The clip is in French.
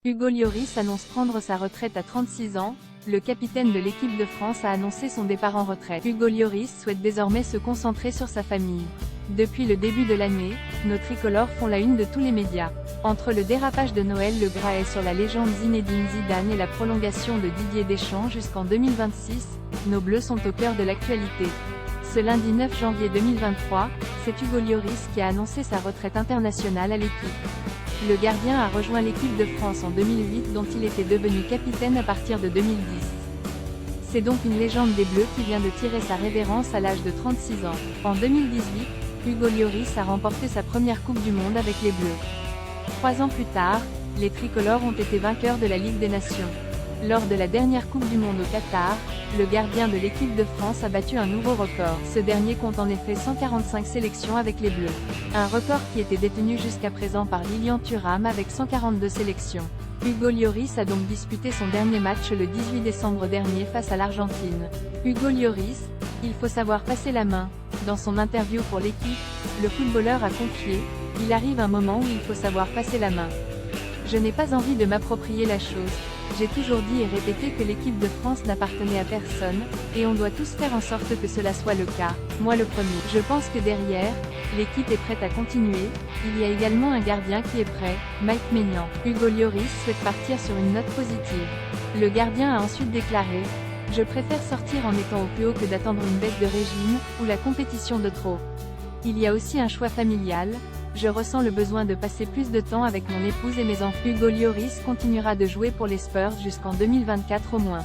Hugo Lloris annonce prendre sa retraite à 36 ans. Le capitaine de l'équipe de France a annoncé son départ en retraite. Hugo Lloris souhaite désormais se concentrer sur sa famille. Depuis le début de l'année, nos tricolores font la une de tous les médias. Entre le dérapage de Noël Le Graët sur la légende Zinedine Zidane et la prolongation de Didier Deschamps jusqu'en 2026, nos Bleus sont au cœur de l'actualité. Ce lundi 9 janvier 2023, c'est Hugo Lloris qui a annoncé sa retraite internationale à l'équipe. Le gardien a rejoint l'équipe de France en 2008 dont il était devenu capitaine à partir de 2010. C'est donc une légende des Bleus qui vient de tirer sa révérence à l'âge de 36 ans. En 2018, Hugo Lloris a remporté sa première Coupe du Monde avec les Bleus. 3 ans plus tard, les tricolores ont été vainqueurs de la Ligue des Nations. Lors de la dernière Coupe du Monde au Qatar, le gardien de l'équipe de France a battu un nouveau record. Ce dernier compte en effet 145 sélections avec les Bleus. Un record qui était détenu jusqu'à présent par Lilian Thuram avec 142 sélections. Hugo Lloris a donc disputé son dernier match le 18 décembre dernier face à l'Argentine. Hugo Lloris, il faut savoir passer la main. Dans son interview pour l'équipe, le footballeur a confié, il arrive un moment où il faut savoir passer la main. Je n'ai pas envie de m'approprier la chose. J'ai toujours dit et répété que l'équipe de France n'appartenait à personne, et on doit tous faire en sorte que cela soit le cas, moi le premier. Je pense que derrière, l'équipe est prête à continuer, il y a également un gardien qui est prêt, Mike Maignan. Hugo Lloris souhaite partir sur une note positive. Le gardien a ensuite déclaré « Je préfère sortir en étant au plus haut que d'attendre une baisse de régime, ou la compétition de trop. Il y a aussi un choix familial. Je ressens le besoin de passer plus de temps avec mon épouse et mes enfants. » Hugo Lloris continuera de jouer pour les Spurs jusqu'en 2024 au moins.